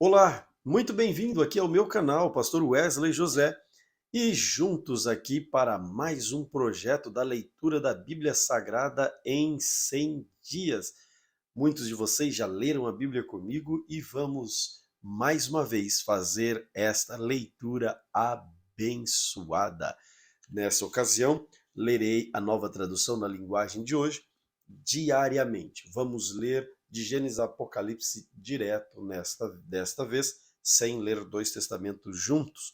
Olá, muito bem-vindo aqui ao meu canal, Pastor Wesley José, e juntos aqui para mais um projeto da leitura da Bíblia Sagrada em 100 dias. Muitos de vocês já leram a Bíblia comigo e vamos mais uma vez fazer esta leitura abençoada. Nessa ocasião, lerei a nova tradução na linguagem de hoje diariamente. Vamos ler de Gênesis a Apocalipse direto desta vez, sem ler dois testamentos juntos.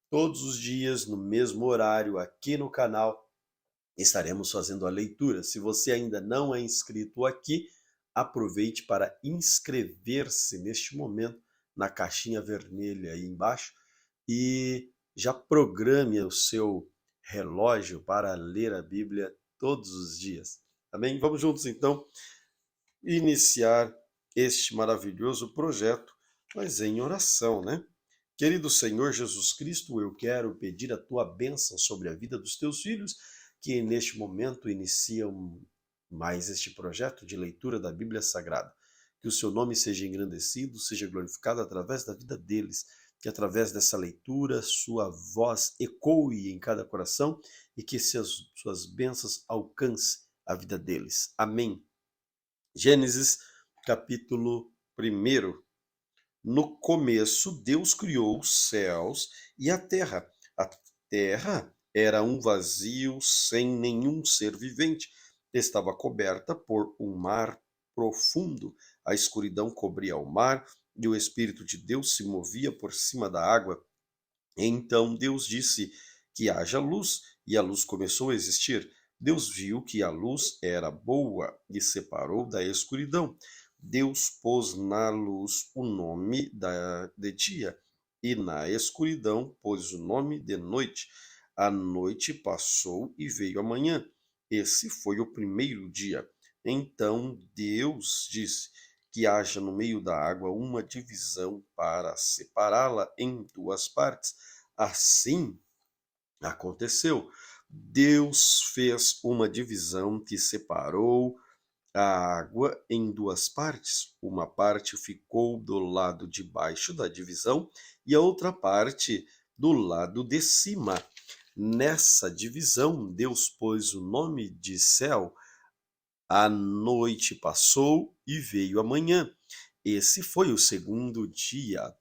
Todos os dias, no mesmo horário, aqui no canal, estaremos fazendo a leitura. Se você ainda não é inscrito aqui, aproveite para inscrever-se neste momento na caixinha vermelha aí embaixo e já programe o seu relógio para ler a Bíblia todos os dias. Amém? Vamos juntos então iniciar este maravilhoso projeto, mas em oração, né? Querido Senhor Jesus Cristo, eu quero pedir a tua bênção sobre a vida dos teus filhos, que neste momento iniciam mais este projeto de leitura da Bíblia Sagrada. Que o seu nome seja engrandecido, seja glorificado através da vida deles, que através dessa leitura sua voz ecoe em cada coração e que suas bênçãos alcancem a vida deles. Amém. Gênesis, capítulo 1. No começo, Deus criou os céus e a terra. A terra era um vazio sem nenhum ser vivente. Estava coberta por um mar profundo. A escuridão cobria o mar e o Espírito de Deus se movia por cima da água. Então Deus disse que haja luz, e a luz começou a existir. Deus viu que a luz era boa e separou da escuridão. Deus pôs na luz o nome de dia, e na escuridão pôs o nome de noite. A noite passou e veio a manhã. Esse foi o primeiro dia. Então Deus disse que haja no meio da água uma divisão para separá-la em duas partes. Assim aconteceu. Deus fez uma divisão que separou a água em duas partes. Uma parte ficou do lado de baixo da divisão e a outra parte do lado de cima. Nessa divisão, Deus pôs o nome de céu. A noite passou e veio a manhã. Esse foi o segundo dia.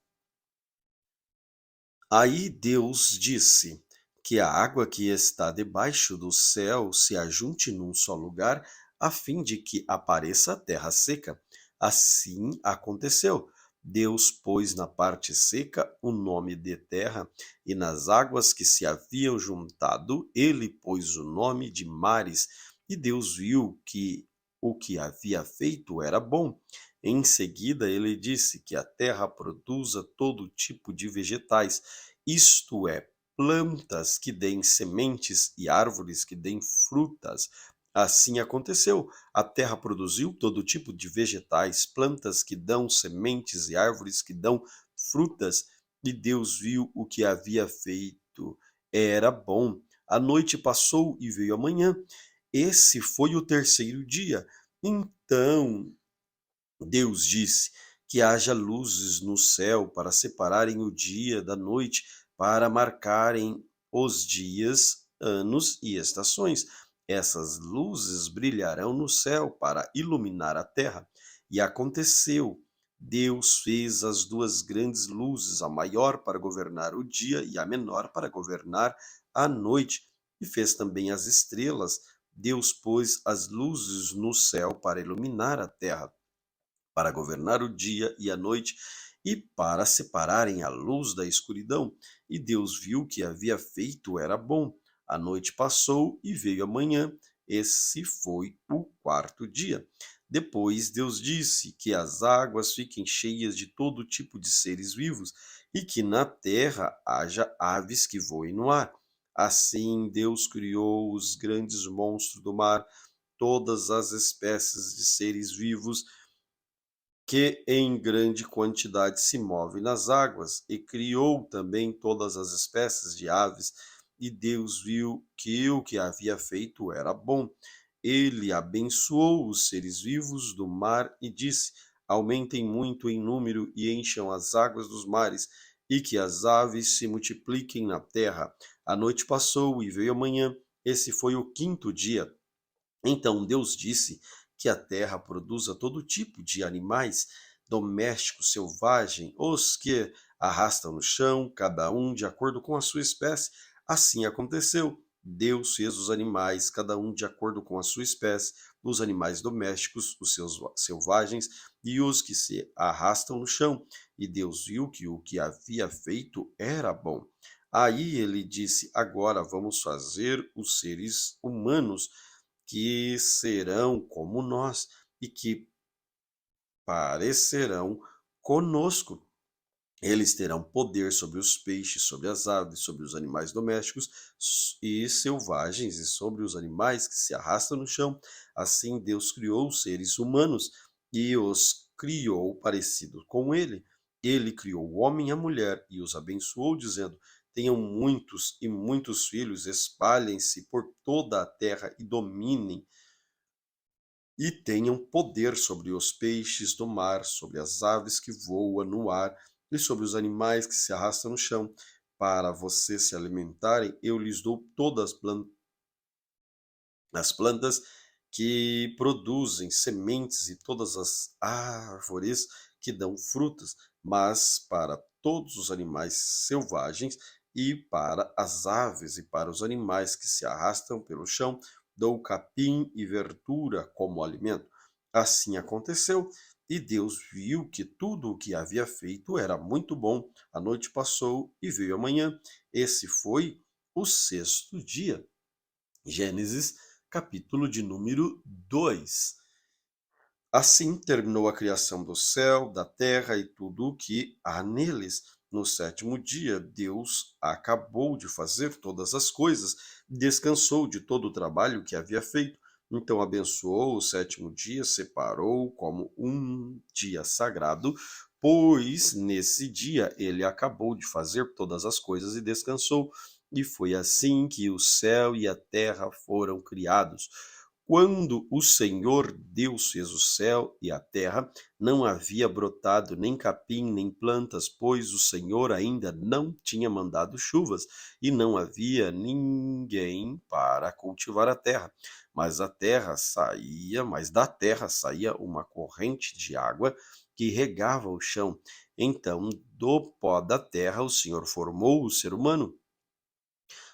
Aí Deus disse que a água que está debaixo do céu se ajunte num só lugar, a fim de que apareça a terra seca. Assim aconteceu. Deus pôs na parte seca o nome de terra, e nas águas que se haviam juntado, ele pôs o nome de mares. E Deus viu que o que havia feito era bom. Em seguida, ele disse que a terra produza todo tipo de vegetais, isto é, plantas que deem sementes e árvores que deem frutas. Assim aconteceu. A terra produziu todo tipo de vegetais, plantas que dão sementes e árvores que dão frutas, e Deus viu o que havia feito. Era bom. A noite passou e veio a manhã. Esse foi o terceiro dia. Então Deus disse que haja luzes no céu para separarem o dia da noite, para marcarem os dias, anos e estações. Essas luzes brilharão no céu para iluminar a terra. E aconteceu. Deus fez as duas grandes luzes, a maior para governar o dia e a menor para governar a noite. E fez também as estrelas. Deus pôs as luzes no céu para iluminar a terra, para governar o dia e a noite, e para separarem a luz da escuridão. E Deus viu que havia feito era bom. A noite passou e veio a manhã. Esse foi o quarto dia. Depois Deus disse que as águas fiquem cheias de todo tipo de seres vivos e que na terra haja aves que voem no ar. Assim Deus criou os grandes monstros do mar, todas as espécies de seres vivos que em grande quantidade se move nas águas, e criou também todas as espécies de aves, e Deus viu que o que havia feito era bom. Ele abençoou os seres vivos do mar e disse: aumentem muito em número e encham as águas dos mares, e que as aves se multipliquem na terra. A noite passou e veio a manhã. Esse foi o quinto dia. Então Deus disse que a terra produza todo tipo de animais domésticos, selvagens, os que arrastam no chão, cada um de acordo com a sua espécie. Assim aconteceu. Deus fez os animais, cada um de acordo com a sua espécie, os animais domésticos, os seus selvagens e os que se arrastam no chão. E Deus viu que o que havia feito era bom. Aí ele disse: Agora vamos fazer os seres humanos que serão como nós e que parecerão conosco. Eles terão poder sobre os peixes, sobre as aves, sobre os animais domésticos e selvagens e sobre os animais que se arrastam no chão. Assim Deus criou os seres humanos e os criou parecidos com ele. Ele criou o homem e a mulher e os abençoou, dizendo: Tenham muitos e muitos filhos, espalhem-se por toda a terra e dominem e tenham poder sobre os peixes do mar, sobre as aves que voam no ar e sobre os animais que se arrastam no chão. Para vocês se alimentarem, eu lhes dou todas as plantas que produzem sementes e todas as árvores que dão frutas, mas para todos os animais selvagens e para as aves e para os animais que se arrastam pelo chão, dou capim e verdura como alimento. Assim aconteceu, e Deus viu que tudo o que havia feito era muito bom. A noite passou e veio a manhã. Esse foi o sexto dia. Gênesis, capítulo de número 2. Assim terminou a criação do céu, da terra e tudo o que há neles. No sétimo dia, Deus acabou de fazer todas as coisas, descansou de todo o trabalho que havia feito. Então abençoou o sétimo dia, separou como um dia sagrado, pois nesse dia ele acabou de fazer todas as coisas e descansou. E foi assim que o céu e a terra foram criados. Quando o Senhor Deus fez o céu e a terra, não havia brotado nem capim nem plantas, pois o Senhor ainda não tinha mandado chuvas, e não havia ninguém para cultivar a terra. Mas da terra saía uma corrente de água que regava o chão. Então, do pó da terra, o Senhor formou o ser humano.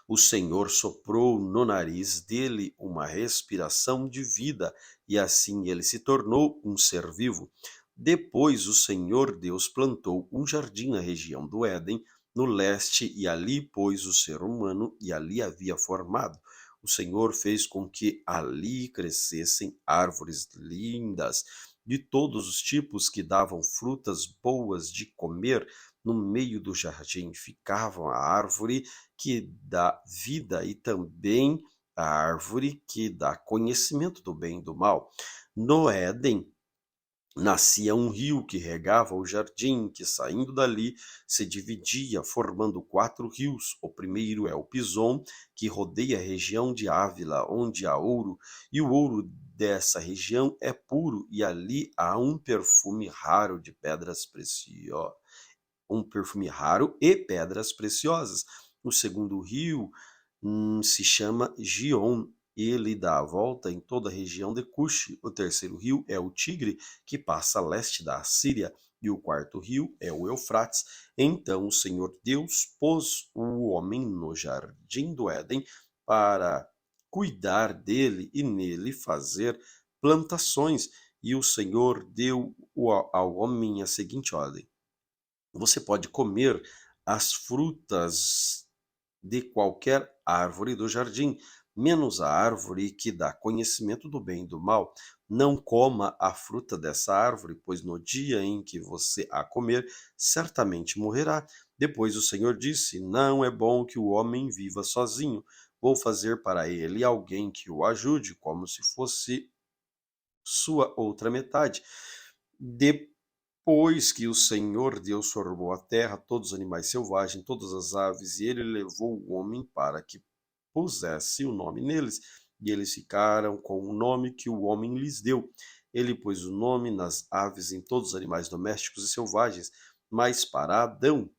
O Senhor soprou no nariz dele uma respiração de vida, e assim ele se tornou um ser vivo. Depois o Senhor Deus plantou um jardim na região do Éden, no leste, e ali pôs o ser humano, e ali havia formado. O Senhor fez com que ali crescessem árvores lindas, de todos os tipos que davam frutas boas de comer. No meio do jardim ficava a árvore que dá vida e também a árvore que dá conhecimento do bem e do mal. No Éden nascia um rio que regava o jardim, que saindo dali se dividia, formando 4 rios. O primeiro é o Pison, que rodeia a região de Ávila, onde há ouro, e o ouro dessa região é puro, e ali há um perfume raro de pedras preciosas, um perfume raro e pedras preciosas. O segundo rio se chama Gion. Ele dá a volta em toda a região de Cush. O terceiro rio é o Tigre, que passa a leste da Assíria. E o quarto rio é o Eufrates. Então o Senhor Deus pôs o homem no jardim do Éden para cuidar dele e nele fazer plantações. E o Senhor deu ao homem a seguinte ordem: você pode comer as frutas de qualquer árvore do jardim, menos a árvore que dá conhecimento do bem e do mal. Não coma a fruta dessa árvore, pois no dia em que você a comer, certamente morrerá. Depois o Senhor disse: Não é bom que o homem viva sozinho. Vou fazer para ele alguém que o ajude, como se fosse sua outra metade. Depois que o Senhor Deus formou a terra, todos os animais selvagens, todas as aves, e ele levou o homem para que pusesse o nome neles, e eles ficaram com o nome que o homem lhes deu. Ele pôs o nome nas aves, em todos os animais domésticos e selvagens, mas para Adão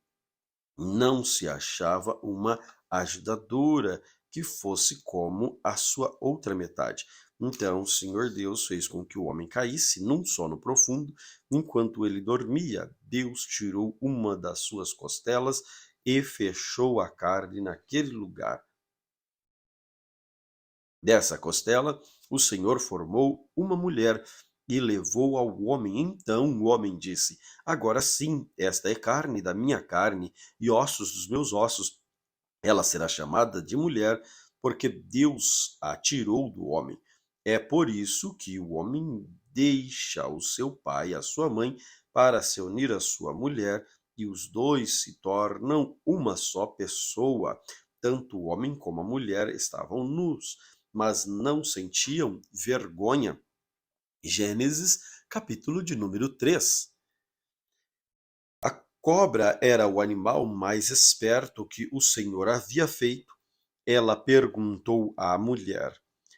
não se achava uma ajudadora que fosse como a sua outra metade. Então o Senhor Deus fez com que o homem caísse num sono profundo. Enquanto ele dormia, Deus tirou uma das suas costelas e fechou a carne naquele lugar. Dessa costela, o Senhor formou uma mulher e levou ao homem. Então o homem disse: Agora sim, esta é carne da minha carne e ossos dos meus ossos. Ela será chamada de mulher, porque Deus a tirou do homem. É por isso que o homem deixa o seu pai e a sua mãe para se unir à sua mulher, e os dois se tornam uma só pessoa. Tanto o homem como a mulher estavam nus, mas não sentiam vergonha. Gênesis, capítulo de número 3. A cobra era o animal mais esperto que o Senhor havia feito. Ela perguntou à mulher: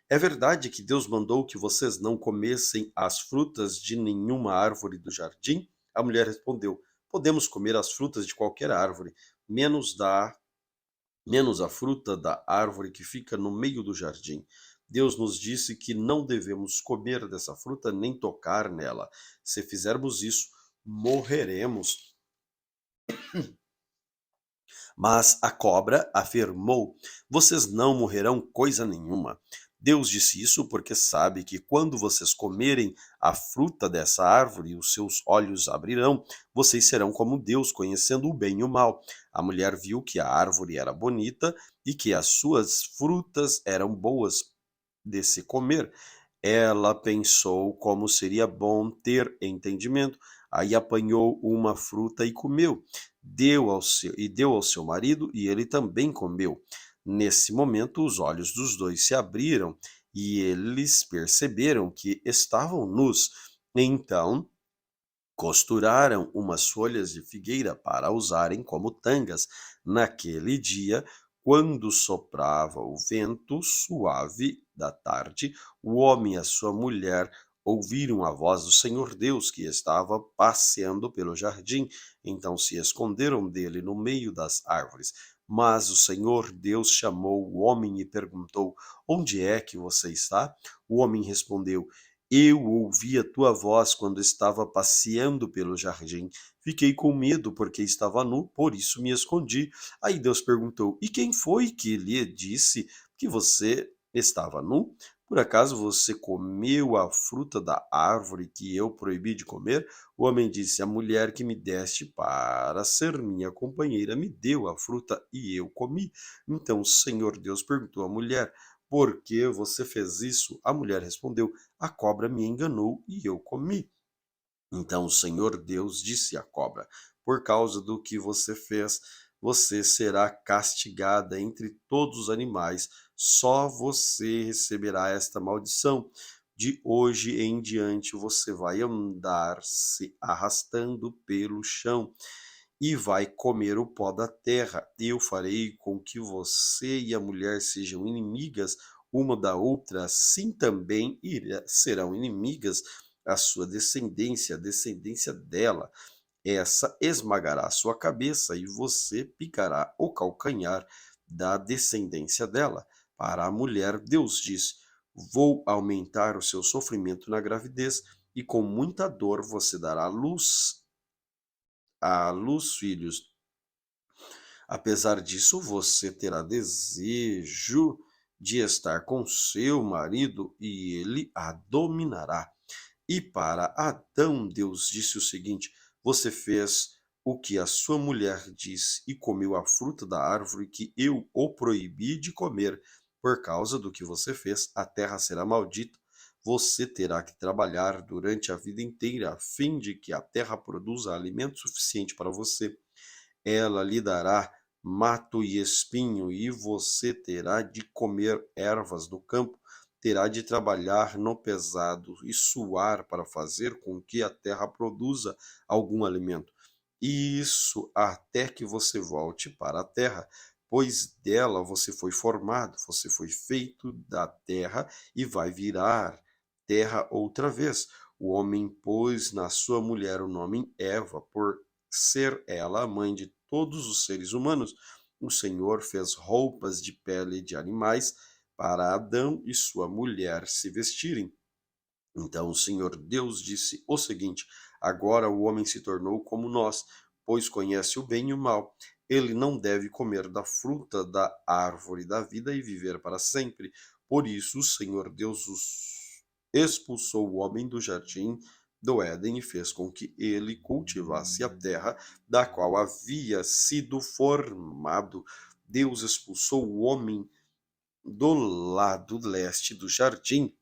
É verdade que Deus mandou que vocês não comessem as frutas de nenhuma árvore do jardim? A mulher respondeu: Podemos comer as frutas de qualquer árvore, menos da menos a fruta da árvore que fica no meio do jardim. Deus nos disse que não devemos comer dessa fruta nem tocar nela. Se fizermos isso, morreremos. Mas a cobra afirmou: Vocês não morrerão coisa nenhuma. Deus disse isso porque sabe que quando vocês comerem a fruta dessa árvore, os seus olhos abrirão, vocês serão como Deus, conhecendo o bem e o mal. A mulher viu que a árvore era bonita e que as suas frutas eram boas de se comer. Ela pensou como seria bom ter entendimento. Aí apanhou uma fruta e comeu. Deu ao seu marido e ele também comeu. Nesse momento, os olhos dos dois se abriram e eles perceberam que estavam nus. Então, costuraram umas folhas de figueira para usarem como tangas. Naquele dia, quando soprava o vento suave da tarde, o homem e a sua mulher ouviram a voz do Senhor Deus que estava passeando pelo jardim. Então se esconderam dele no meio das árvores. Mas o Senhor Deus chamou o homem e perguntou: Onde é que você está? O homem respondeu: Eu ouvi a tua voz quando estava passeando pelo jardim. Fiquei com medo porque estava nu, por isso me escondi. Aí Deus perguntou: E quem foi que lhe disse que você estava nu? Por acaso você comeu a fruta da árvore que eu proibi de comer? O homem disse: A mulher que me deste para ser minha companheira me deu a fruta e eu comi. Então o Senhor Deus perguntou à mulher: Por que você fez isso? A mulher respondeu: A cobra me enganou e eu comi. Então o Senhor Deus disse à cobra: Por causa do que você fez, você será castigada entre todos os animais. Só você receberá esta maldição. De hoje em diante você vai andar se arrastando pelo chão e vai comer o pó da terra. Eu farei com que você e a mulher sejam inimigas uma da outra, assim também serão inimigas a sua descendência, a descendência dela. Essa esmagará a sua cabeça e você picará o calcanhar da descendência dela. Para a mulher, Deus diz: Vou aumentar o seu sofrimento na gravidez e com muita dor você dará à luz filhos. Apesar disso, você terá desejo de estar com seu marido e ele a dominará. E para Adão, Deus disse o seguinte: Você fez o que a sua mulher disse e comeu a fruta da árvore que eu o proibi de comer. Por causa do que você fez, a terra será maldita. Você terá que trabalhar durante a vida inteira a fim de que a terra produza alimento suficiente para você. Ela lhe dará mato e espinho, e você terá de comer ervas do campo, terá de trabalhar no pesado e suar para fazer com que a terra produza algum alimento. Isso até que você volte para a terra, pois dela você foi formado, você foi feito da terra e vai virar terra outra vez. O homem pôs na sua mulher o nome Eva, por ser ela a mãe de todos os seres humanos. O Senhor fez roupas de pele de animais para Adão e sua mulher se vestirem. Então o Senhor Deus disse o seguinte: agora o homem se tornou como nós, pois conhece o bem e o mal. Ele não deve comer da fruta da árvore da vida e viver para sempre. Por isso o Senhor Deus expulsou o homem do jardim do Éden e fez com que ele cultivasse a terra da qual havia sido formado. Deus expulsou o homem do lado leste do jardim,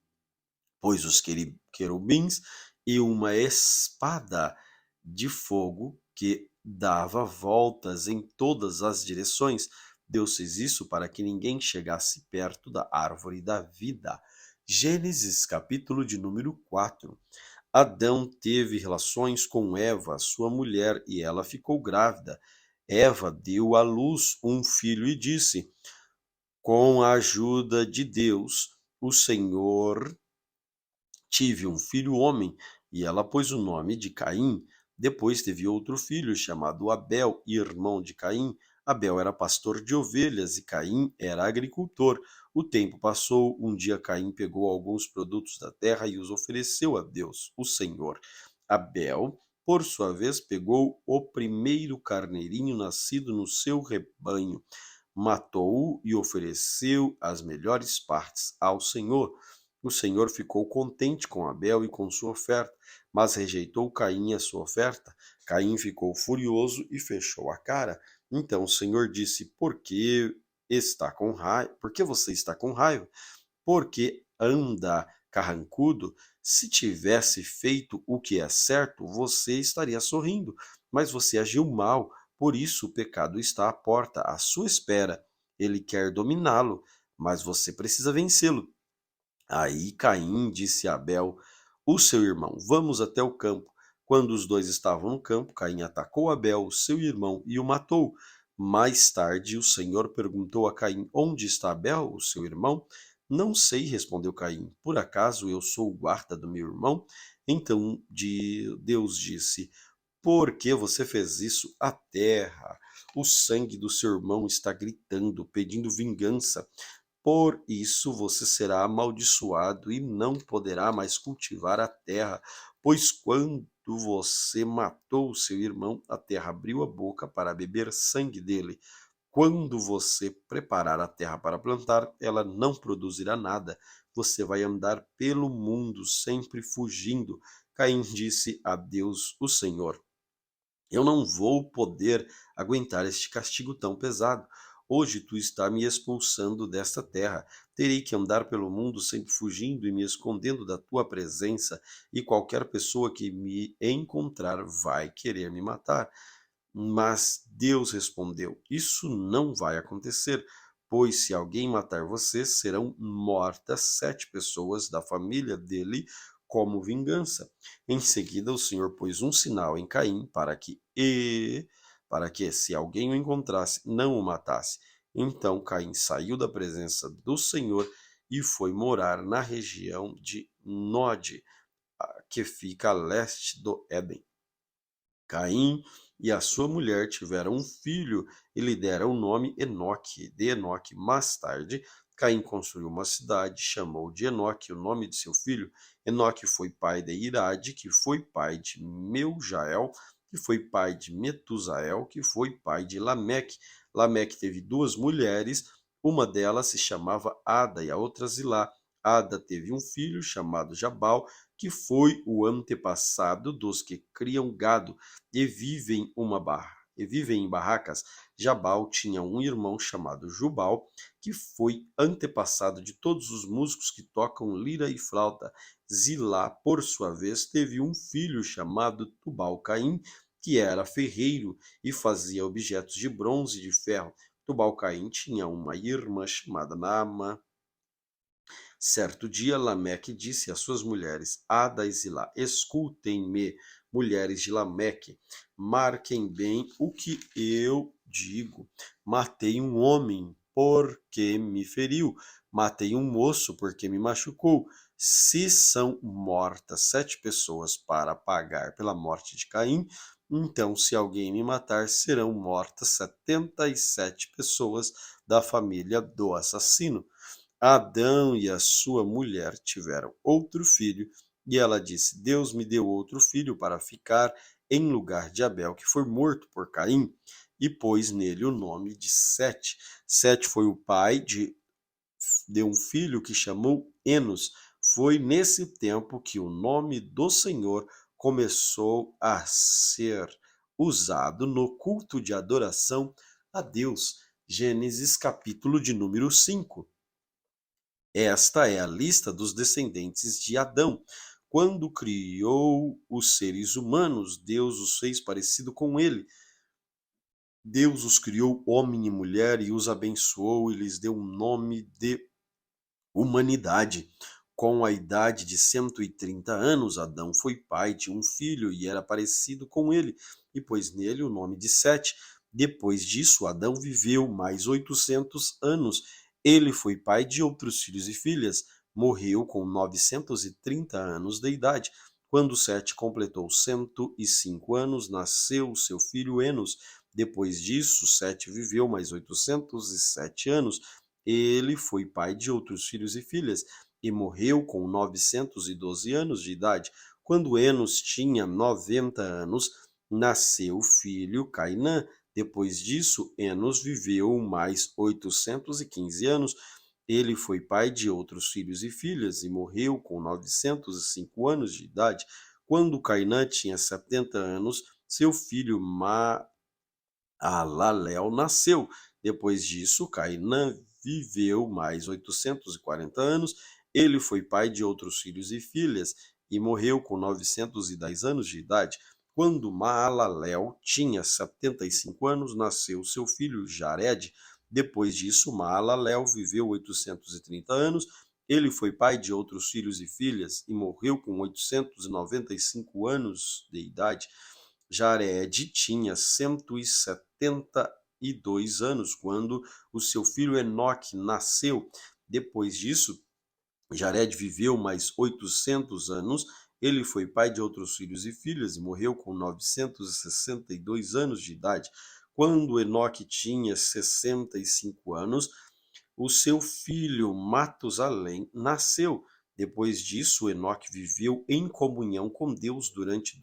pôs os querubins e uma espada de fogo que dava voltas em todas as direções. Deus fez isso para que ninguém chegasse perto da árvore da vida. Gênesis, capítulo de número 4. Adão teve relações com Eva, sua mulher, e ela ficou grávida. Eva deu à luz um filho e disse: com a ajuda de Deus, o Senhor, tive um filho homem, e ela pôs o nome de Caim. Depois teve outro filho, chamado Abel, irmão de Caim. Abel era pastor de ovelhas e Caim era agricultor. O tempo passou, um dia Caim pegou alguns produtos da terra e os ofereceu a Deus, o Senhor. Abel, por sua vez, pegou o primeiro carneirinho nascido no seu rebanho, matou-o e ofereceu as melhores partes ao Senhor. O Senhor ficou contente com Abel e com sua oferta, mas rejeitou Caim e a sua oferta. Caim ficou furioso e fechou a cara. Então o Senhor disse: Por que você está com raiva? Porque anda carrancudo? Se tivesse feito o que é certo, você estaria sorrindo, mas você agiu mal. Por isso o pecado está à porta, à sua espera. Ele quer dominá-lo, mas você precisa vencê-lo. Aí Caim disse a Abel, o seu irmão: vamos até o campo. Quando os dois estavam no campo, Caim atacou Abel, seu irmão, e o matou. Mais tarde, o Senhor perguntou a Caim: onde está Abel, o seu irmão? Não sei, respondeu Caim. Por acaso eu sou o guarda do meu irmão? Então Deus disse: por que você fez isso? A terra, o sangue do seu irmão está gritando, pedindo vingança. Por isso você será amaldiçoado e não poderá mais cultivar a terra, pois quando você matou seu irmão, a terra abriu a boca para beber sangue dele. Quando você preparar a terra para plantar, ela não produzirá nada. Você vai andar pelo mundo sempre fugindo. Caim disse a Deus, o Senhor: eu não vou poder aguentar este castigo tão pesado. Hoje tu está me expulsando desta terra. Terei que andar pelo mundo sempre fugindo e me escondendo da tua presença, e qualquer pessoa que me encontrar vai querer me matar. Mas Deus respondeu: isso não vai acontecer, pois se alguém matar você, serão mortas 7 pessoas da família dele como vingança. Em seguida, o Senhor pôs um sinal em Caim para que, se alguém o encontrasse, não o matasse. Então Caim saiu da presença do Senhor e foi morar na região de Nod, que fica a leste do Éden. Caim e a sua mulher tiveram um filho e lhe deram o nome Enoque. De Enoque, mais tarde, Caim construiu uma cidade, chamou de Enoque o nome de seu filho. Enoque foi pai de Irade, que foi pai de Meujael, que foi pai de Metusael, que foi pai de Lameque. Lameque teve 2 mulheres, uma delas se chamava Ada e a outra Zilá. Ada teve um filho chamado Jabal, que foi o antepassado dos que criam gado e vivem em barracas. Jabal tinha um irmão chamado Jubal, que foi antepassado de todos os músicos que tocam lira e flauta. Zilá, por sua vez, teve um filho chamado Tubal-Caim, que era ferreiro e fazia objetos de bronze e de ferro. Tubal-Caim tinha uma irmã chamada Naamã. Certo dia, Lameque disse às suas mulheres, Ada e Zilá: escutem-me, mulheres de Lameque, marquem bem o que eu digo. Matei um homem porque me feriu, matei um moço porque me machucou. Se são mortas 7 pessoas para pagar pela morte de Caim, então se alguém me matar, serão mortas 77 pessoas da família do assassino. Adão e a sua mulher tiveram outro filho, e ela disse: Deus me deu outro filho para ficar em lugar de Abel, que foi morto por Caim, e pôs nele o nome de Sete. Sete foi o pai de um filho que chamou Enos. Foi nesse tempo que o nome do Senhor começou a ser usado no culto de adoração a Deus. Gênesis capítulo de número 5. Esta é a lista dos descendentes de Adão. Quando criou os seres humanos, Deus os fez parecido com ele. Deus os criou homem e mulher e os abençoou e lhes deu um nome de humanidade. Com a idade de 130 anos, Adão foi pai de um filho e era parecido com ele, e pôs nele o nome de Sete. Depois disso, Adão viveu mais 800 anos. Ele foi pai de outros filhos e filhas. Morreu com 930 anos de idade. Quando Sete completou 105 anos, nasceu seu filho Enos. Depois disso, Sete viveu mais 807 anos. Ele foi pai de outros filhos e filhas e morreu com 912 anos de idade. Quando Enos tinha 90 anos, nasceu o filho Cainã. Depois disso, Enos viveu mais 815 anos. Ele foi pai de outros filhos e filhas e morreu com 905 anos de idade. Quando Cainã tinha 70 anos, seu filho Maalalel nasceu. Depois disso, Cainã viveu mais 840 anos. Ele foi pai de outros filhos e filhas e morreu com 910 anos de idade. Quando Maalalel tinha 75 anos, nasceu seu filho Jared. Depois disso, Maalalel viveu 830 anos. Ele foi pai de outros filhos e filhas e morreu com 895 anos de idade. Jared tinha 172 anos quando o seu filho Enoque nasceu. Depois disso, Jared viveu mais 800 anos. Ele foi pai de outros filhos e filhas e morreu com 962 anos de idade. Quando Enoque tinha 65 anos, o seu filho Matusalém nasceu. Depois disso, Enoque viveu em comunhão com Deus durante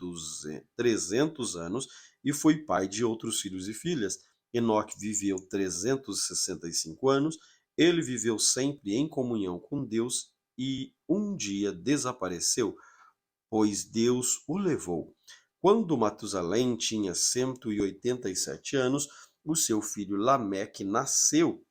300 anos e foi pai de outros filhos e filhas. Enoque viveu 365 anos. Ele viveu sempre em comunhão com Deus e um dia desapareceu, pois Deus o levou. Quando Matusalém tinha 187 anos, o seu filho Lameque nasceu.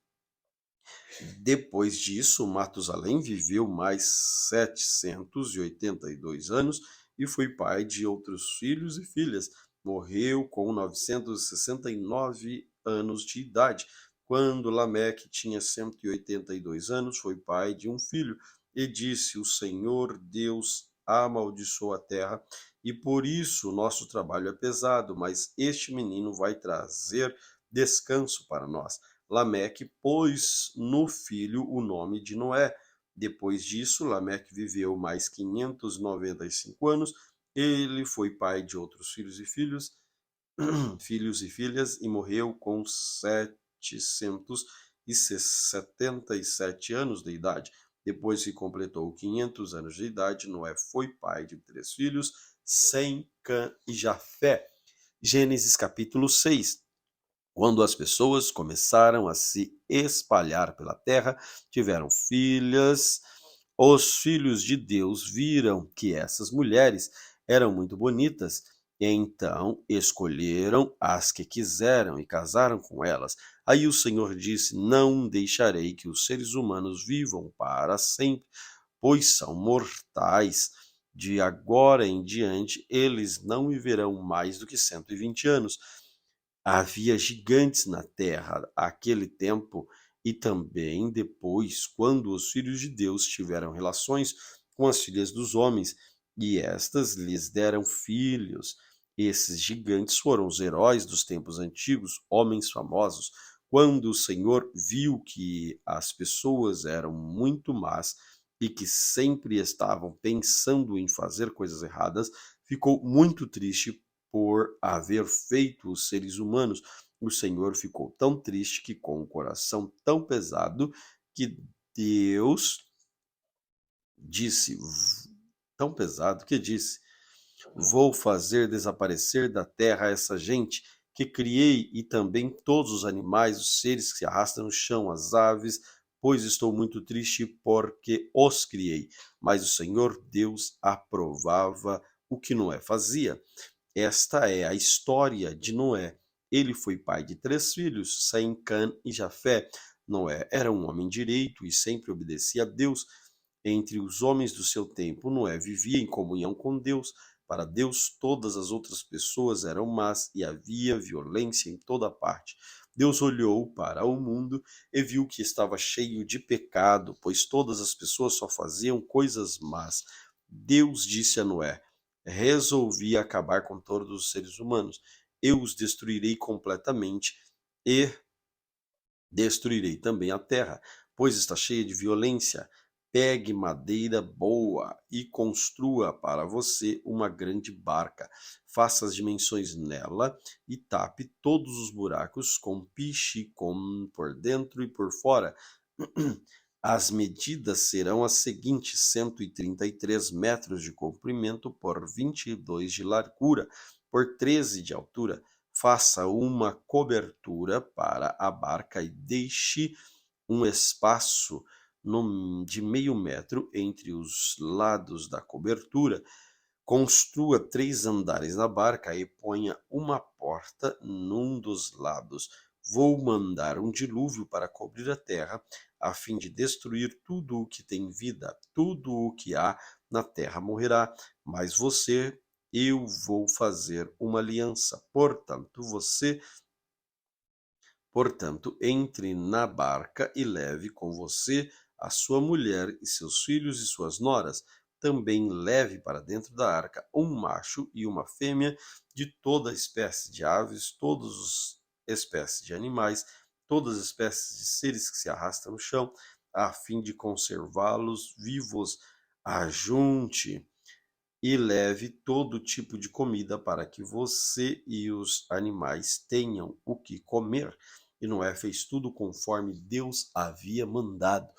Depois disso, Matusalém viveu mais 782 anos e foi pai de outros filhos e filhas. Morreu com 969 anos de idade. Quando Lameque tinha 182 anos, foi pai de um filho e disse: O Senhor Deus amaldiçoou a terra e por isso o nosso trabalho é pesado, mas este menino vai trazer descanso para nós. Lameque pôs no filho o nome de Noé. Depois disso, Lameque viveu mais 595 anos. Ele foi pai de outros filhos e filhas, e morreu com 777 anos de idade. Depois que completou 500 anos de idade, Noé foi pai de 3 filhos, Sem, Cã e Jafé. Gênesis capítulo 6. Quando as pessoas começaram a se espalhar pela terra, tiveram filhas. Os filhos de Deus viram que essas mulheres eram muito bonitas, e então escolheram as que quiseram e casaram com elas. Aí o Senhor disse: Não deixarei que os seres humanos vivam para sempre, pois são mortais. De agora em diante, eles não viverão mais do que 120 anos. Havia gigantes na terra àquele tempo e também depois, quando os filhos de Deus tiveram relações com as filhas dos homens, e estas lhes deram filhos. Esses gigantes foram os heróis dos tempos antigos, homens famosos. Quando o Senhor viu que as pessoas eram muito más e que sempre estavam pensando em fazer coisas erradas, ficou muito triste por haver feito os seres humanos. O Senhor ficou tão triste que, com o coração tão pesado, que Deus disse, tão pesado que disse: Vou fazer desaparecer da terra essa gente que criei e também todos os animais, os seres que se arrastam no chão, as aves, pois estou muito triste porque os criei. Mas o Senhor Deus aprovava o que Noé fazia. Esta é a história de Noé. Ele foi pai de 3 filhos, Sem, Cã e Jafé. Noé era um homem direito e sempre obedecia a Deus. Entre os homens do seu tempo, Noé vivia em comunhão com Deus. Para Deus, todas as outras pessoas eram más e havia violência em toda parte. Deus olhou para o mundo e viu que estava cheio de pecado, pois todas as pessoas só faziam coisas más. Deus disse a Noé: Resolvi acabar com todos os seres humanos. Eu os destruirei completamente e destruirei também a terra, pois está cheia de violência. Pegue madeira boa e construa para você uma grande barca. Faça as dimensões nela e tape todos os buracos com piche por dentro e por fora. As medidas serão as seguintes: 133 metros de comprimento por 22 de largura, por 13 de altura. Faça uma cobertura para a barca e deixe um espaço de meio metro entre os lados da cobertura. Construa 3 andares na barca e ponha uma porta num dos lados. Vou mandar um dilúvio para cobrir a terra, a fim de destruir tudo o que tem vida. Tudo o que há na terra morrerá, mas eu vou fazer uma aliança. Portanto, entre na barca e leve com você a sua mulher e seus filhos e suas noras. Também leve para dentro da arca um macho e uma fêmea de toda espécie de aves, todas as espécies de animais, todas as espécies de seres que se arrastam no chão, a fim de conservá-los vivos. Ajunte e leve todo tipo de comida para que você e os animais tenham o que comer. E Noé fez tudo conforme Deus havia mandado.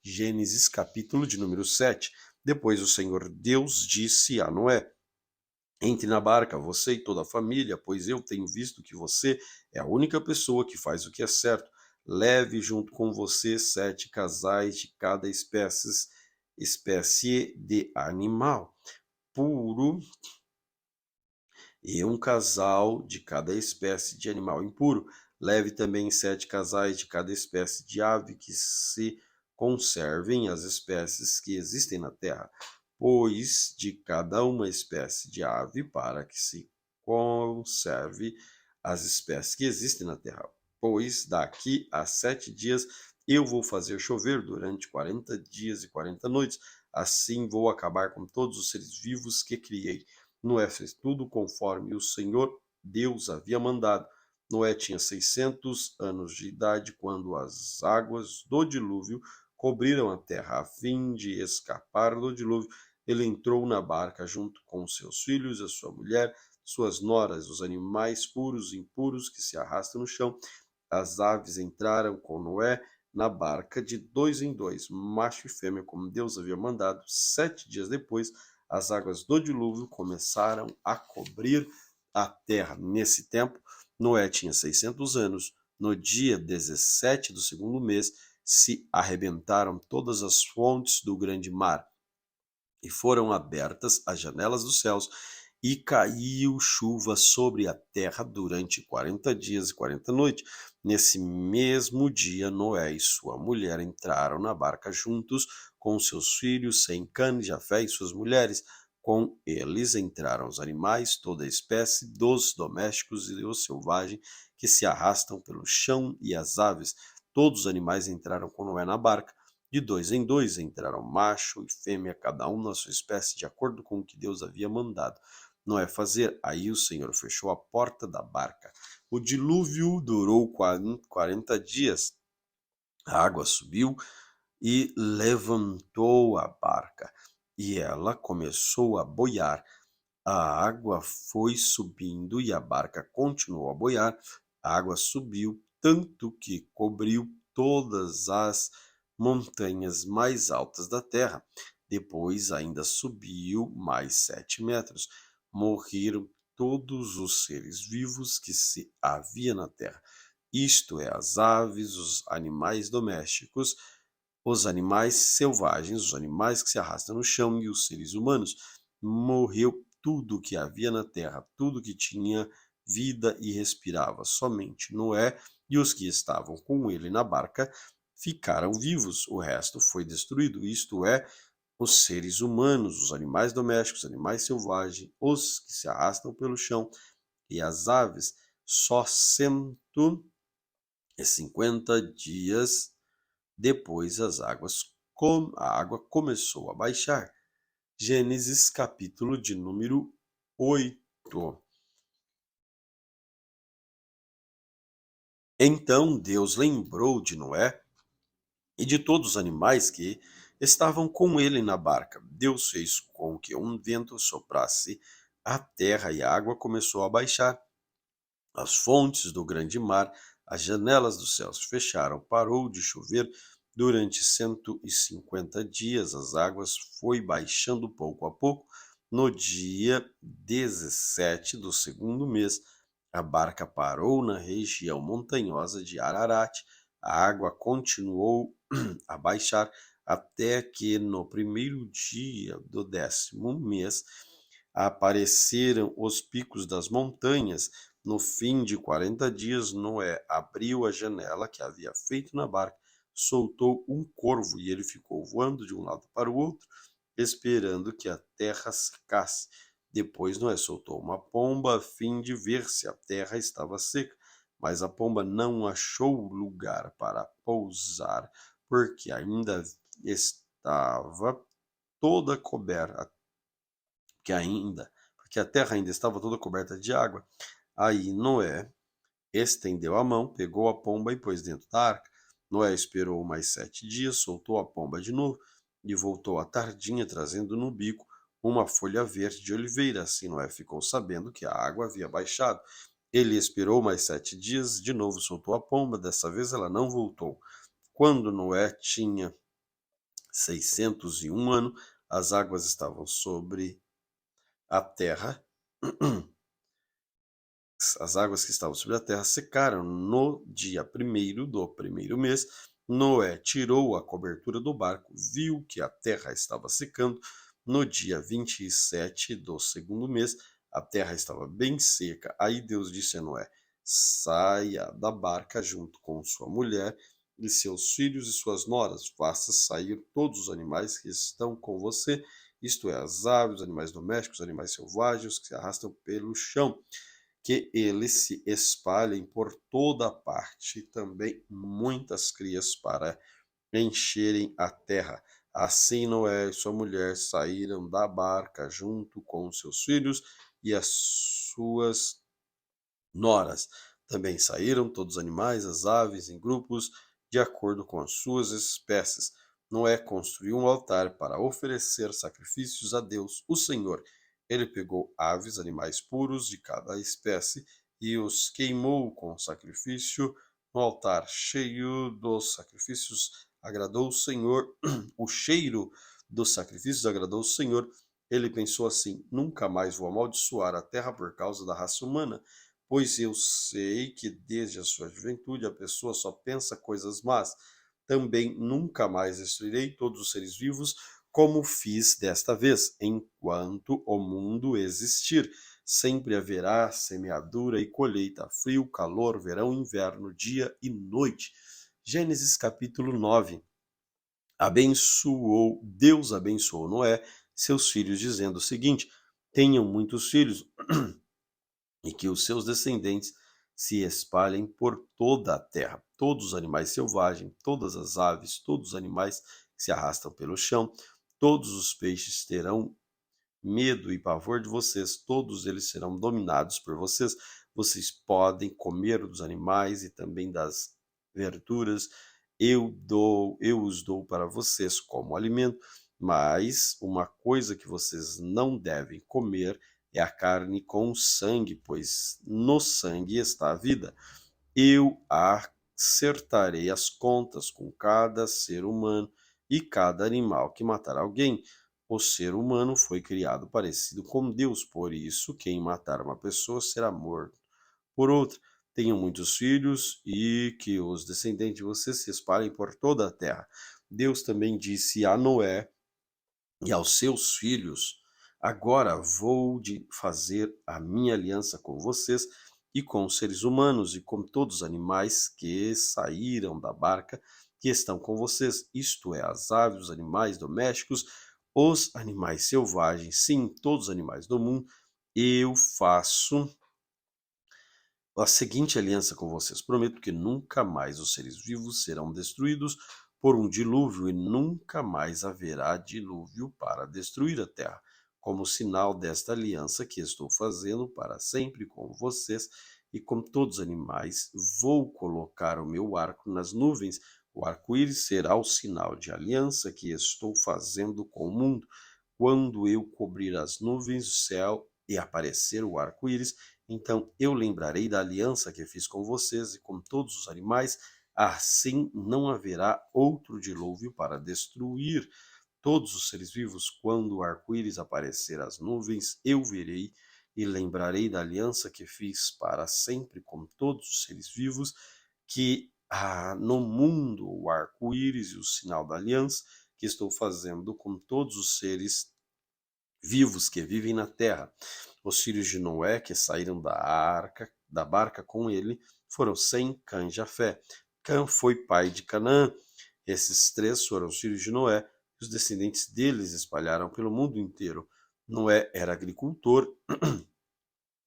Gênesis capítulo de número 7. Depois o Senhor Deus disse a Noé: Entre na barca, você e toda a família, pois eu tenho visto que você é a única pessoa que faz o que é certo. Leve junto com você 7 casais de cada espécie de animal puro e um casal de cada espécie de animal impuro. Leve também 7 casais de cada espécie de ave que se conservem as espécies que existem na terra, pois de cada uma espécie de ave para que se conserve as espécies que existem na terra. Pois daqui a 7 dias eu vou fazer chover durante 40 dias e 40 noites. Assim vou acabar com todos os seres vivos que criei. Noé fez tudo conforme o Senhor Deus havia mandado. Noé tinha 600 anos de idade quando as águas do dilúvio cobriram a terra. A fim de escapar do dilúvio, ele entrou na barca junto com seus filhos, a sua mulher, suas noras, os animais puros e impuros que se arrastam no chão. As aves entraram com Noé na barca de 2 em 2, macho e fêmea, como Deus havia mandado. 7 dias depois, as águas do dilúvio começaram a cobrir a terra. Nesse tempo, Noé tinha 600 anos. No dia 17 do segundo mês, se arrebentaram todas as fontes do grande mar e foram abertas as janelas dos céus e caiu chuva sobre a terra durante 40 dias e 40 noites. Nesse mesmo dia, Noé e sua mulher entraram na barca juntos com seus filhos, Sem, Cã, Jafé e suas mulheres. Com eles entraram os animais, toda a espécie, dos domésticos e os selvagens que se arrastam pelo chão e as aves. Todos os animais entraram com Noé na barca. De 2 em 2 entraram macho e fêmea, cada um na sua espécie, de acordo com o que Deus havia mandado Noé fazer. Aí o Senhor fechou a porta da barca. O dilúvio durou 40 dias. A água subiu e levantou a barca, e ela começou a boiar. A água foi subindo e a barca continuou a boiar. A água subiu tanto que cobriu todas as montanhas mais altas da terra. Depois ainda subiu mais 7 metros. Morreram todos os seres vivos que se havia na terra, isto é, as aves, os animais domésticos, os animais selvagens, os animais que se arrastam no chão e os seres humanos. Morreu tudo que havia na terra, tudo que tinha vida e respirava. Somente Noé e os que estavam com ele na barca ficaram vivos. O resto foi destruído, isto é, os seres humanos, os animais domésticos, os animais selvagens, os que se arrastam pelo chão e as aves. Só 150 dias depois a água começou a baixar. Gênesis capítulo de número 8. Então Deus lembrou de Noé e de todos os animais que estavam com ele na barca. Deus fez com que um vento soprasse a terra e a água começou a baixar. As fontes do grande mar, as janelas dos céus se fecharam, parou de chover durante 150 dias. As águas foi baixando pouco a pouco. No dia 17 do segundo mês, a barca parou na região montanhosa de Ararat. A água continuou a baixar até que no primeiro dia do 10º mês apareceram os picos das montanhas. No fim de 40 dias, Noé abriu a janela que havia feito na barca, soltou um corvo e ele ficou voando de um lado para o outro, esperando que a terra secasse. Depois Noé soltou uma pomba a fim de ver se a terra estava seca, mas a pomba não achou lugar para pousar, porque ainda estava toda coberta, porque a terra ainda estava toda coberta de água. Aí Noé estendeu a mão, pegou a pomba e pôs dentro da arca. Noé esperou mais 7 dias, soltou a pomba de novo e voltou à tardinha, trazendo no bico uma folha verde de oliveira. Assim Noé ficou sabendo que a água havia baixado. Ele esperou mais 7 dias, de novo soltou a pomba, dessa vez ela não voltou. Quando Noé tinha 601 anos, as águas estavam sobre a terra. As águas que estavam sobre a terra secaram. No dia 1º do primeiro mês, Noé tirou a cobertura do barco, viu que a terra estava secando. No dia 27 do segundo mês, a terra estava bem seca. Aí Deus disse a Noé: saia da barca junto com sua mulher e seus filhos e suas noras. Faça sair todos os animais que estão com você, isto é, as aves, os animais domésticos, os animais selvagens que se arrastam pelo chão, que eles se espalhem por toda parte, também muitas crias para encherem a terra. Assim Noé e sua mulher saíram da barca junto com seus filhos e as suas noras. Também saíram todos os animais, as aves, em grupos, de acordo com as suas espécies. Noé construiu um altar para oferecer sacrifícios a Deus, o Senhor. Ele pegou aves, animais puros de cada espécie, e os queimou com sacrifício no altar. Cheio dos sacrifícios agradou o Senhor. O cheiro dos sacrifícios agradou o Senhor. Ele pensou assim: nunca mais vou amaldiçoar a terra por causa da raça humana, pois eu sei que desde a sua juventude a pessoa só pensa coisas más. Também nunca mais destruirei todos os seres vivos, como fiz desta vez. Enquanto o mundo existir, sempre haverá semeadura e colheita, frio, calor, verão, inverno, dia e noite. Gênesis capítulo 9. Deus abençoou Noé, seus filhos, dizendo o seguinte: tenham muitos filhos e que os seus descendentes se espalhem por toda a terra. Todos os animais selvagens, todas as aves, todos os animais que se arrastam pelo chão, todos os peixes terão medo e pavor de vocês, todos eles serão dominados por vocês. Vocês podem comer dos animais e também das verduras eu os dou para vocês como alimento, mas uma coisa que vocês não devem comer é a carne com sangue, pois no sangue está a vida. Eu acertarei as contas com cada ser humano e cada animal que matar alguém. O ser humano foi criado parecido com Deus, por isso quem matar uma pessoa será morto por outra. Tenham muitos filhos e que os descendentes de vocês se espalhem por toda a terra. Deus também disse a Noé e aos seus filhos: agora vou fazer a minha aliança com vocês e com os seres humanos e com todos os animais que saíram da barca que estão com vocês, isto é, as aves, os animais domésticos, os animais selvagens, sim, todos os animais do mundo. Eu faço a seguinte aliança com vocês: prometo que nunca mais os seres vivos serão destruídos por um dilúvio e nunca mais haverá dilúvio para destruir a terra. Como sinal desta aliança que estou fazendo para sempre com vocês e com todos os animais, vou colocar o meu arco nas nuvens. O arco-íris será o sinal de aliança que estou fazendo com o mundo. Quando eu cobrir as nuvens do céu e aparecer o arco-íris, então eu lembrarei da aliança que fiz com vocês e com todos os animais, assim não haverá outro dilúvio para destruir todos os seres vivos. Quando o arco-íris aparecer às nuvens, eu verei e lembrarei da aliança que fiz para sempre com todos os seres vivos, que no mundo o arco-íris e o sinal da aliança que estou fazendo com todos os seres vivos que vivem na terra. Os filhos de Noé que saíram da barca com ele foram Sem, Cã e Jafé. Cã foi pai de Canaã. Esses três foram os filhos de Noé, e os descendentes deles espalharam pelo mundo inteiro. Noé era agricultor,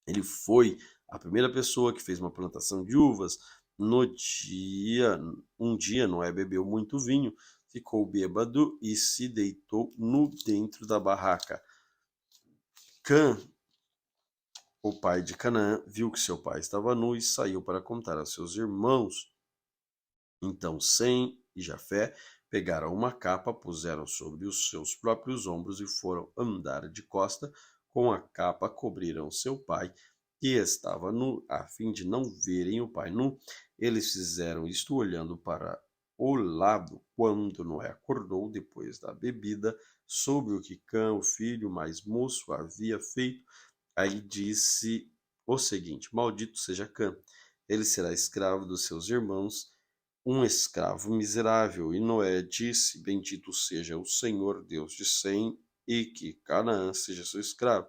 ele foi a primeira pessoa que fez uma plantação de uvas. Um dia Noé bebeu muito vinho, ficou bêbado e se deitou nu dentro da barraca. Cã, o pai de Canaã, viu que seu pai estava nu e saiu para contar a seus irmãos. Então Sem e Jafé pegaram uma capa, puseram sobre os seus próprios ombros e foram andar de costa. Com a capa cobriram seu pai, que estava nu, a fim de não verem o pai nu. Eles fizeram isto olhando para o lado. Quando Noé acordou depois da bebida, soube o que Cã, o filho mais moço, havia feito. Aí disse o seguinte: maldito seja Cã, ele será escravo dos seus irmãos, um escravo miserável. E Noé disse: bendito seja o Senhor Deus de Sem, e que Canaã seja seu escravo.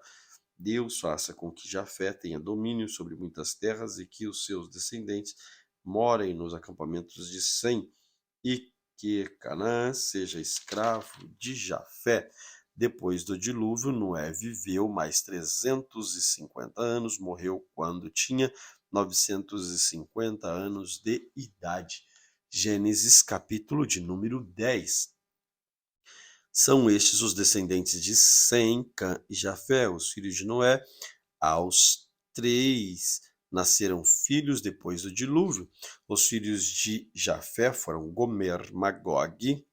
Deus faça com que Jafé tenha domínio sobre muitas terras e que os seus descendentes morem nos acampamentos de Sem, e que Canaã seja escravo de Jafé. Depois do dilúvio, Noé viveu mais 350 anos, morreu quando tinha 950 anos de idade. Gênesis capítulo de número 10. São estes os descendentes de Sem, Cã e Jafé, os filhos de Noé. Aos 3 nasceram filhos depois do dilúvio. Os filhos de Jafé foram Gomer, Magog,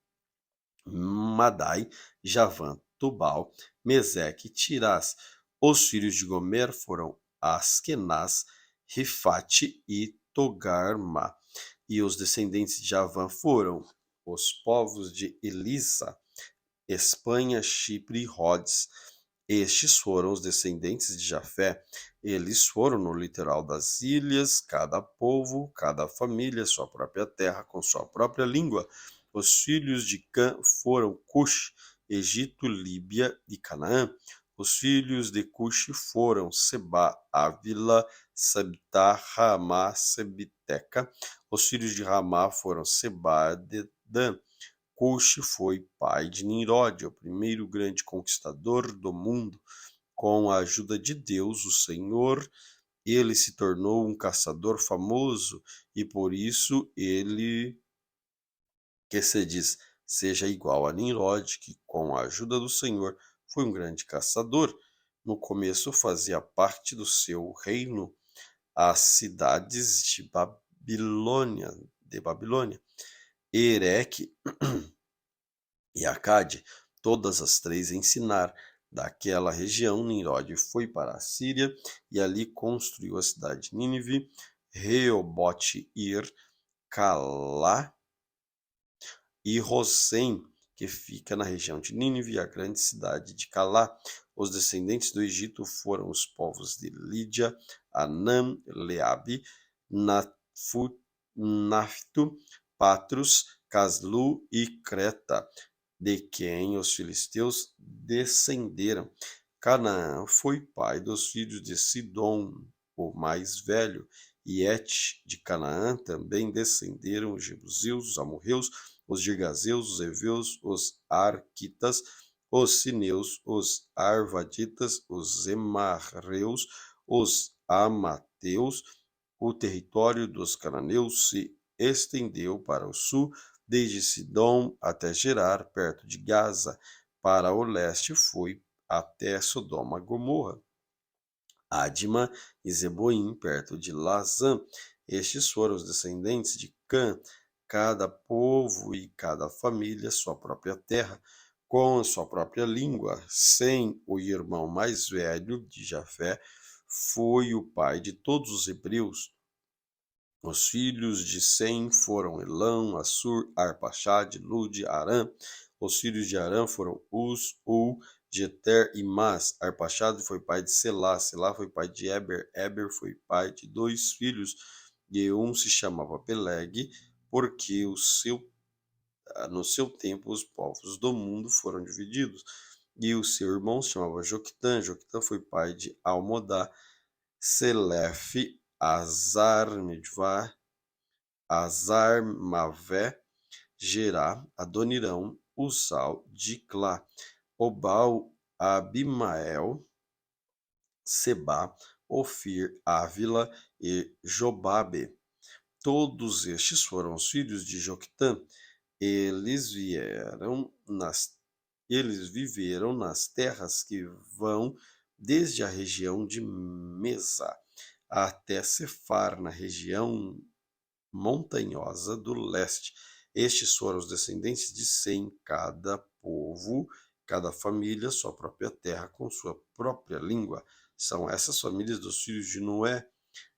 Madai, Javã, Tubal, Meseque e Tirás. Os filhos de Gomer foram Askenaz, Rifate e Togarma. E os descendentes de Javã foram os povos de Elisa, Espanha, Chipre e Rhodes. Estes foram os descendentes de Jafé. Eles foram no litoral das ilhas, cada povo, cada família, sua própria terra, com sua própria língua. Os filhos de Cã foram Cush, Egito, Líbia e Canaã. Os filhos de Cush foram Seba, Ávila, Sabta, Ramá, Sebiteca. Os filhos de Ramá foram Seba, Dedã. Cush foi pai de Nimrod, o primeiro grande conquistador do mundo. Com a ajuda de Deus, o Senhor, ele se tornou um caçador famoso e por isso ele, que se diz, seja igual a Nimrod, que com a ajuda do Senhor foi um grande caçador. No começo fazia parte do seu reino as cidades de Babilônia. Ereque e Acade, todas as três em Sinar. Daquela região, Nimrod foi para a Síria e ali construiu a cidade de Nínive, Reobote-ir, Calá e Rosém, que fica na região de Nínive, a grande cidade de Calá. Os descendentes do Egito foram os povos de Lídia, Anã, Leabe, Nafto, Patros, Caslu e Creta, de quem os filisteus descenderam. Canaã foi pai dos filhos de Sidom, o mais velho, e Et de Canaã também descenderam os jebuseus, os amorreus, os girgazeus, os heveus, os arquitas, os sineus, os arvaditas, os emarreus, os amateus. O território dos cananeus se estendeu para o sul, desde Sidom até Gerar, perto de Gaza. Para o leste foi até Sodoma e Gomorra, Adma e Zeboim, perto de Lazã. Estes foram os descendentes de Cã, cada povo e cada família sua própria terra, com a sua própria língua. Sem, o irmão mais velho de Jafé, foi o pai de todos os hebreus. Os filhos de Sem foram Elão, Assur, Arpaxade, Lude, Arã. Os filhos de Arã foram Uz, Ul, Jeter e Mas. Arpaxade foi pai de Selá, Selá foi pai de Eber, Eber foi pai de dois filhos, e um se chamava Peleg, porque no seu tempo os povos do mundo foram divididos. E o seu irmão se chamava Joquitã, Joquitã foi pai de Almodá, Selefe, Azar-Midvá, Azarmavé, Gerá, Adonirão, Uzal, Diclá, Obal, Abimael, Sebá, Ofir, Ávila e Jobabe. Todos estes foram os filhos de Joquitã. Eles eles viveram nas terras que vão desde a região de Mesa até Cefar, na região montanhosa do leste. Estes foram os descendentes de Sem, cada povo, cada família, sua própria terra, com sua própria língua. São essas famílias dos filhos de Noé,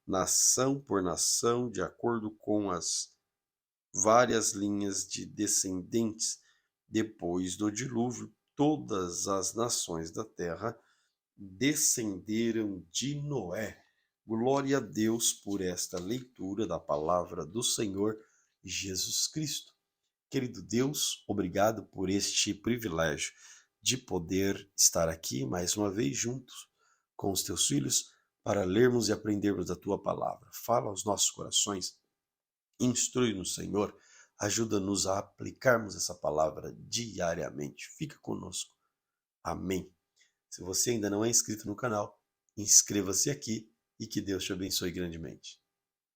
nação por nação, de acordo com as várias linhas de descendentes. Depois do dilúvio, todas as nações da terra descenderam de Noé. Glória a Deus por esta leitura da palavra do Senhor Jesus Cristo. Querido Deus, obrigado por este privilégio de poder estar aqui mais uma vez juntos com os teus filhos para lermos e aprendermos da tua palavra. Fala aos nossos corações, instrui-nos, Senhor, ajuda-nos a aplicarmos essa palavra diariamente. Fica conosco. Amém. Se você ainda não é inscrito no canal, inscreva-se aqui e que Deus te abençoe grandemente.